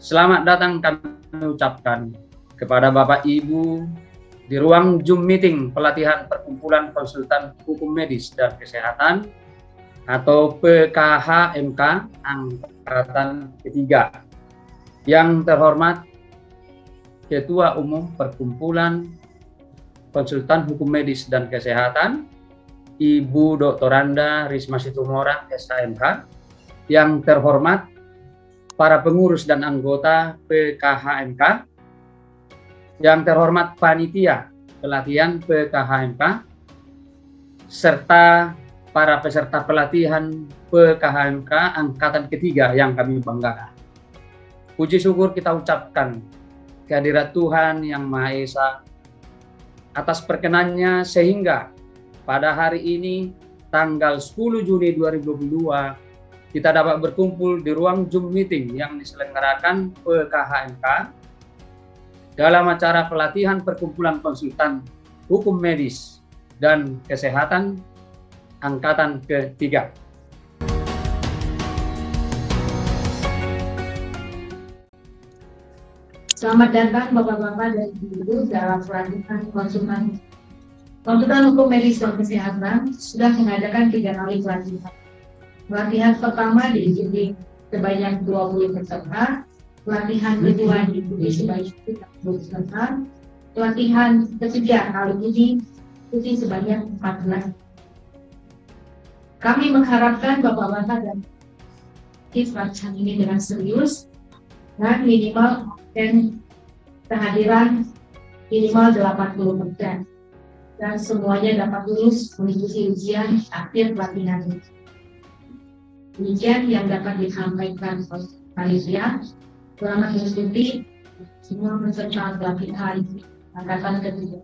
Selamat datang kami ucapkan kepada Bapak Ibu di ruang Zoom meeting pelatihan perkumpulan konsultan hukum medis dan kesehatan atau PKHMK angkatan ketiga. Yang terhormat Ketua Umum Perkumpulan Konsultan Hukum Medis dan Kesehatan, Ibu Dr. Randa Risma Situmorang, SHMK. Yang terhormat para pengurus dan anggota PKHMK, yang terhormat panitia pelatihan PKHMK, serta para peserta pelatihan PKHMK angkatan ketiga yang kami banggakan. Puji syukur kita ucapkan kehadirat Tuhan Yang Maha Esa atas perkenannya sehingga pada hari ini tanggal 10 Juni 2022 kita dapat berkumpul di ruang Zoom meeting yang diselenggarakan PKHMK dalam acara pelatihan perkumpulan konsultan hukum medis dan kesehatan angkatan ketiga. Selamat datang Bapak-Bapak dan Ibu dalam pelatihan konsultan hukum medis dan kesehatan. Sudah mengadakan 3 kali pelatihan. Pelatihan pertama diikuti sebanyak 20 peserta, pelatihan kedua diikuti sebanyak 30 peserta, pelatihan ketiga kali ini diikuti sebanyak 14. Kami mengharapkan Bapak-Bapak dan pelatihan ini dengan serius dan minimal kehadiran minimal 80% dan semuanya dapat lulus mengikuti ujian akhir pelatihan ini. Demikian yang dapat disampaikan oleh panitia. Selamat mengikuti semua peserta pelatihan angkatan ketiga.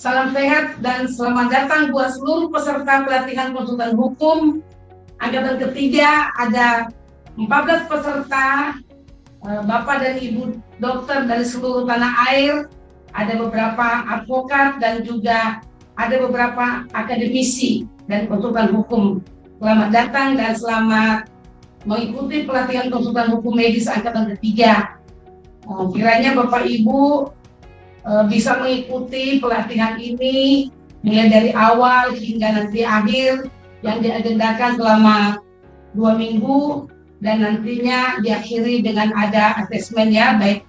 Salam sehat dan selamat datang buat seluruh peserta pelatihan konsultan hukum angkatan ketiga. Ada 14 peserta, Bapak dan Ibu dokter dari seluruh tanah air, ada beberapa advokat dan juga ada beberapa akademisi dan konsultan hukum. Selamat datang dan selamat mengikuti pelatihan konsultan hukum medis angkatan ketiga. Kiranya Bapak Ibu bisa mengikuti pelatihan ini mulai dari awal hingga nanti akhir yang diagendakan selama 2 minggu dan nantinya diakhiri dengan ada asesmen ya, baik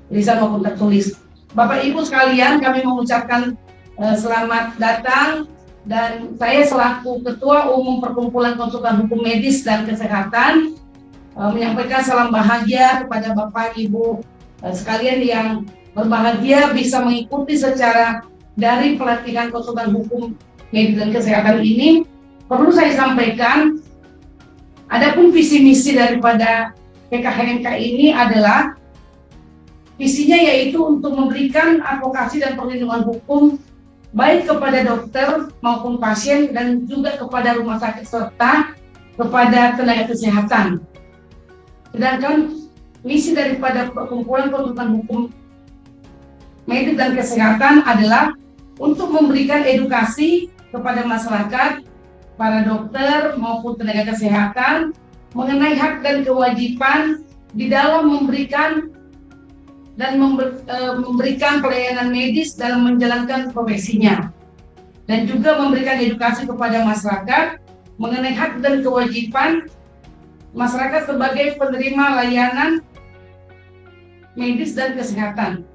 lisan maupun tertulis. Bapak Ibu sekalian, kami mengucapkan selamat datang dan saya selaku Ketua Umum Perkumpulan Konsultan Hukum Medis dan Kesehatan menyampaikan salam bahagia kepada Bapak Ibu sekalian yang berbahagia bisa mengikuti secara dari pelatihan konsultan hukum medis dan kesehatan ini. Perlu saya sampaikan, adapun visi misi daripada PKHMK ini adalah visinya yaitu untuk memberikan advokasi dan perlindungan hukum baik kepada dokter maupun pasien dan juga kepada rumah sakit serta kepada tenaga kesehatan. Sedangkan misi daripada perkumpulan konsultan hukum medis dan kesehatan adalah untuk memberikan edukasi kepada masyarakat, para dokter maupun tenaga kesehatan mengenai hak dan kewajiban di dalam memberikan pelayanan medis dalam menjalankan profesinya, dan juga memberikan edukasi kepada masyarakat mengenai hak dan kewajiban masyarakat sebagai penerima layanan medis dan kesehatan.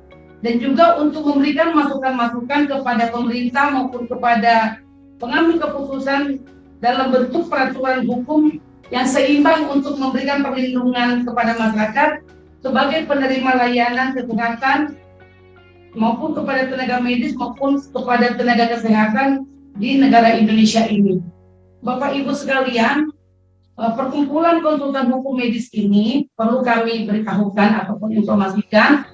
Dan juga untuk memberikan masukan-masukan kepada pemerintah maupun kepada pengambil keputusan dalam bentuk peraturan hukum yang seimbang untuk memberikan perlindungan kepada masyarakat sebagai penerima layanan kesehatan maupun kepada tenaga medis maupun kepada tenaga kesehatan di negara Indonesia ini. Bapak Ibu sekalian, perkumpulan konsultan hukum medis ini perlu kami beritahukan ataupun informasikan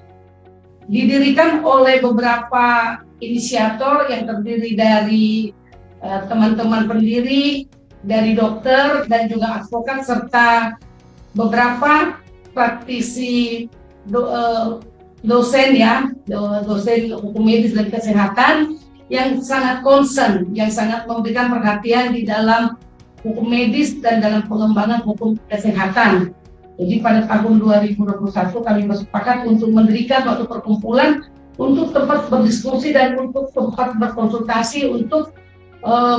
didirikan oleh beberapa inisiator yang terdiri dari teman-teman pendiri, dari dokter dan juga advokat serta beberapa praktisi dosen hukum medis dan kesehatan yang sangat concern, yang sangat memberikan perhatian di dalam hukum medis dan dalam pengembangan hukum kesehatan. Jadi pada tahun 2021 kami bersepakat untuk mendirikan suatu perkumpulan untuk tempat berdiskusi dan untuk tempat berkonsultasi untuk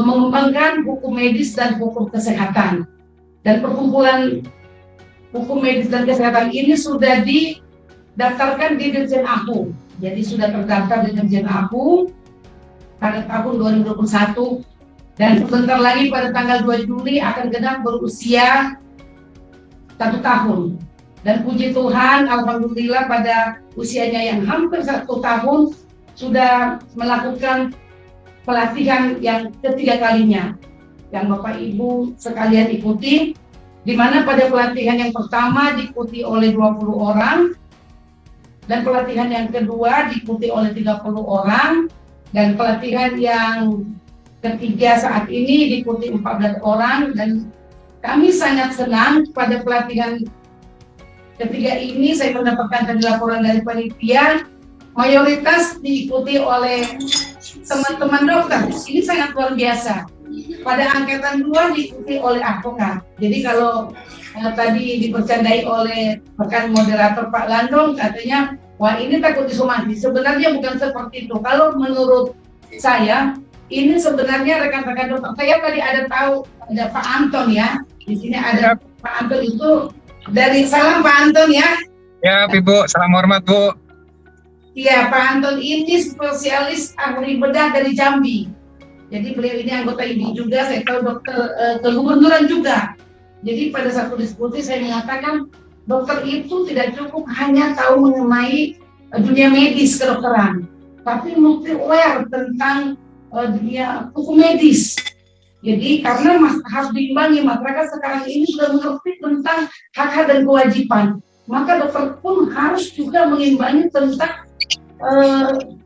mengembangkan hukum medis dan hukum kesehatan. Dan perkumpulan hukum medis dan kesehatan ini sudah didaftarkan di Dirjen Aku. Jadi sudah terdaftar di Dirjen Aku pada tahun 2021 dan sebentar lagi pada tanggal 2 Juli akan genap berusia 1 tahun. Dan puji Tuhan, alhamdulillah pada usianya yang hampir 1 tahun sudah melakukan pelatihan yang ketiga kalinya yang Bapak Ibu sekalian ikuti, di mana pada pelatihan yang pertama diikuti oleh 20 orang dan pelatihan yang kedua diikuti oleh 30 orang dan pelatihan yang ketiga saat ini diikuti 14 orang. Dan kami sangat senang pada pelatihan ketiga ini saya mendapatkan dari laporan dari panitia mayoritas diikuti oleh teman-teman dokter. Ini sangat luar biasa. Pada angkatan 2 diikuti oleh advokat. Jadi kalau tadi dipercandai oleh rekan moderator Pak Landong katanya, wah ini takut disomasi. Sebenarnya bukan seperti itu. Kalau menurut saya, ini sebenarnya rekan-rekan dokter. Saya tadi ada tahu ada Pak Anton ya. Di sini ada Pak Anton itu dari salam Pak Anton ya. Ya, Ibu, salam hormat Bu. Iya, Pak Anton ini spesialis ahli bedah dari Jambi. Jadi beliau ini anggota IBI juga, saya tahu dokter kegubernuran juga. Jadi pada satu diskusi saya mengatakan dokter itu tidak cukup hanya tahu mengenai dunia medis kedokteran, tapi multi aware tentang dunia hukum medis. Jadi karena harus diimbangi, masyarakat sekarang ini sudah mengerti tentang hak-hak dan kewajiban, maka dokter pun harus juga mengimbangi tentang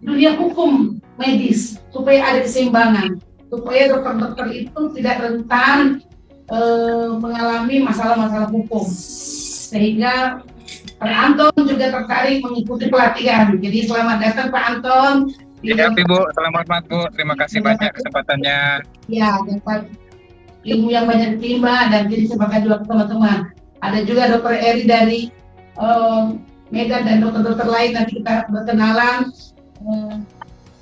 dunia hukum medis supaya ada keseimbangan, supaya dokter-dokter itu tidak rentan mengalami masalah-masalah hukum. Sehingga Pak Anton juga tertarik mengikuti pelatihan. Jadi selamat datang Pak Anton. Ya, Ibu, selamat hormat Bu. Terima kasih banyak kesempatannya. Ya, dapat ilmu yang banyak diterima dan jadi kesempatan juga ke teman-teman. Ada juga Dokter Eri dari Medan dan dokter-dokter lain, nanti kita berkenalan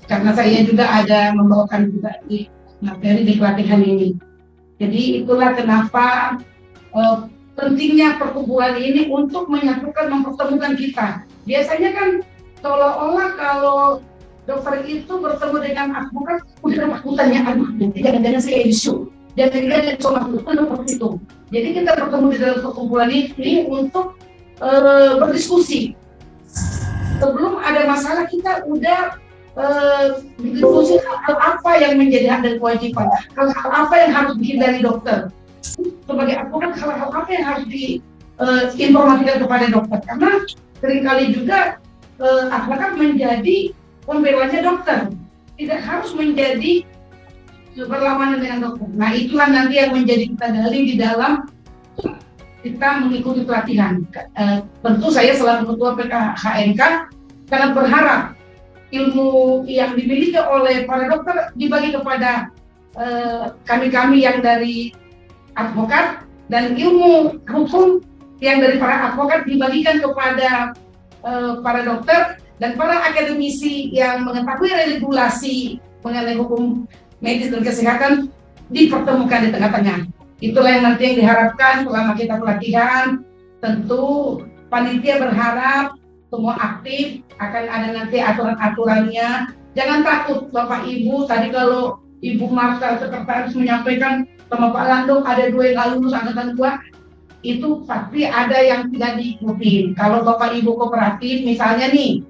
karena saya juga ada membawakan juga di materi di pelatihan ini. Jadi itulah kenapa pentingnya perkumpulan ini untuk menyatukan, mempertemukan kita. Biasanya kan seolah-olah kalau dokter itu bertemu dengan advokat, udah takutannya, aduh, jangan-jangan saya isu, jangan-jangan seperti itu. Jadi kita bertemu di dalam perkumpulan ini untuk berdiskusi. Sebelum ada masalah kita udah berdiskusi hal apa yang menjadi hak dan kewajiban, hal-hal apa yang harus dihindari dokter. Sebagai advokat, hal-hal apa yang harus diinformasikan kepada dokter. Karena seringkali juga advokat menjadi pembelanya dokter, tidak harus menjadi berlawanan dengan dokter. Nah itulah nanti yang menjadi kita dalih di dalam kita mengikuti pelatihan. Tentu saya selaku ketua PKHNK sangat berharap ilmu yang dimiliki oleh para dokter dibagi kepada kami-kami yang dari advokat, dan ilmu hukum yang dari para advokat dibagikan kepada para dokter dan para akademisi yang mengetahui regulasi mengenai hukum medis dan kesehatan dipertemukan di tengah-tengah. Itulah yang nanti yang diharapkan selama kita pelatihan. Tentu panitia berharap semua aktif, akan ada nanti aturan-aturannya. Jangan takut Bapak Ibu, tadi kalau Ibu Marta sekretaris menyampaikan sama Pak Landung ada 2 yang lulus angkatan 2, itu pasti ada yang tidak diikuti. Kalau Bapak Ibu kooperatif, misalnya nih,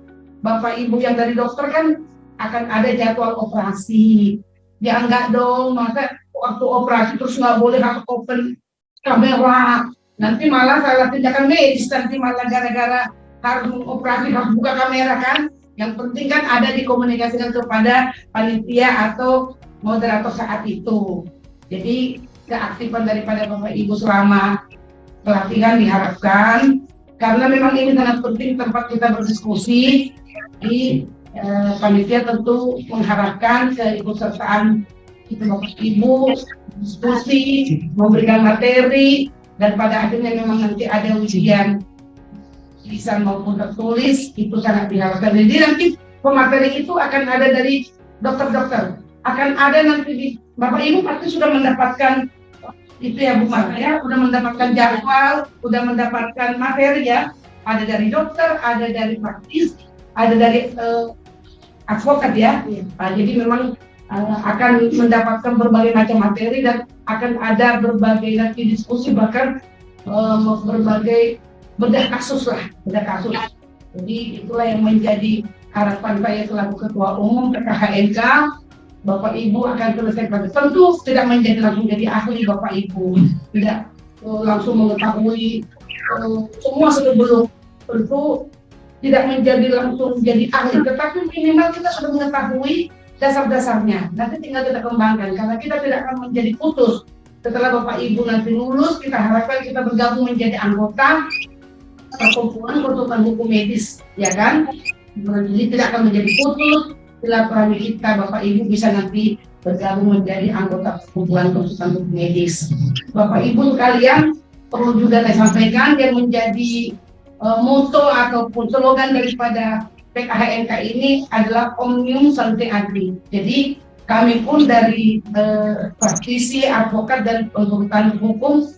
Bapak Ibu yang dari dokter kan akan ada jadwal operasi. Ya enggak dong, masa waktu operasi terus nggak boleh harus open kamera. Nanti malah salah tindakan medis, nanti malah gara-gara harus mengoperasi harus buka kamera kan. Yang penting kan ada dikomunikasikan kepada panitia atau moderator saat itu. Jadi keaktifan daripada Bapak Ibu selama pelatihan diharapkan, karena memang ini sangat penting tempat kita berdiskusi. Jadi panitia tentu mengharapkan keikutsertaan itu Bapak Ibu, diskusi, memberikan materi, dan pada akhirnya memang nanti ada ujian lisan maupun tertulis, itu sangat diharapkan. Jadi nanti pemateri itu akan ada dari dokter-dokter, akan ada nanti di Bapak Ibu pasti sudah mendapatkan itu ya Bu Marta ya, sudah mendapatkan jadwal, sudah mendapatkan materi ya, ada dari dokter, ada dari praktis, ada dari advokat ya. Nah, jadi memang akan mendapatkan berbagai macam materi dan akan ada berbagai nanti diskusi, bahkan berbagai bedah kasus lah, bedah kasus. Jadi itulah yang menjadi harapan saya selaku Ketua Umum PKHNK. Bapak Ibu akan selesaikan. Tentu tidak menjadi langsung jadi ahli Bapak Ibu, tidak langsung mengetahui semua sebelum, tentu tidak menjadi langsung jadi ahli, tetapi minimal kita sudah mengetahui dasar-dasarnya. Nanti tinggal kita kembangkan, karena kita tidak akan menjadi putus. Setelah Bapak Ibu nanti lulus, kita harapkan kita bergabung menjadi anggota perkumpulan konsultan hukum medis, ya kan? Jadi tidak akan menjadi putus. Silaturahmi kita Bapak Ibu bisa nanti bergabung menjadi anggota perkumpulan konsultan hukum medis. Bapak Ibu sekalian, perlu juga saya sampaikan yang menjadi moto ataupun slogan daripada PKHNK ini adalah Omnium Santé Agri. Jadi kami pun dari praktisi, advokat, dan konsultan hukum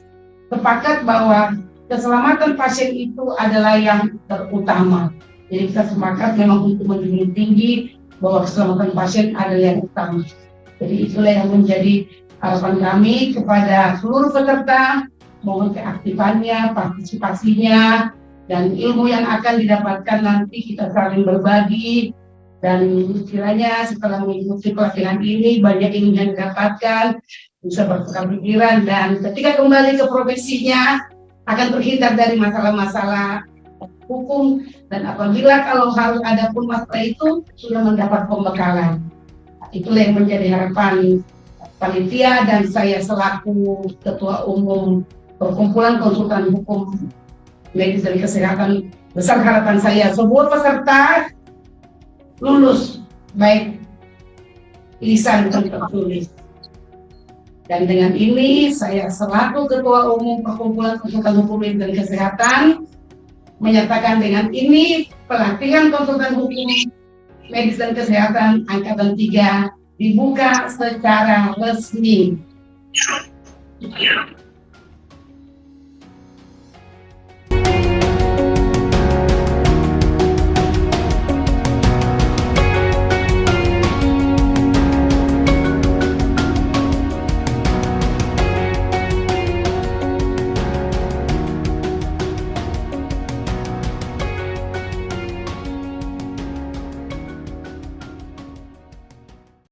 sepakat bahwa keselamatan pasien itu adalah yang terutama. Jadi kita sepakat memang untuk menjunjung tinggi bahwa keselamatan pasien adalah yang utama. Jadi itulah yang menjadi harapan kami kepada seluruh peserta, mohon keaktifannya, partisipasinya, dan ilmu yang akan didapatkan nanti kita saling berbagi. Dan kiranya setelah mengikuti pelatihan ini banyak ilmu yang didapatkan, bisa bertukar pikiran, dan ketika kembali ke profesinya akan terhindar dari masalah-masalah hukum, dan apabila kalau harus ada pun masalah itu sudah mendapat pembekalan. Itulah yang menjadi harapan panitia dan saya selaku Ketua Umum Perkumpulan Konsultan Hukum Medis dan Kesehatan. Besar harapan saya semua peserta lulus baik lisan dan tertulis. Dan dengan ini saya selaku Ketua Umum Perkumpulan Konsultan Hukum Medis dan Kesehatan menyatakan dengan ini pelatihan konsultan hukum medis dan kesehatan angkatan 3 dibuka secara resmi.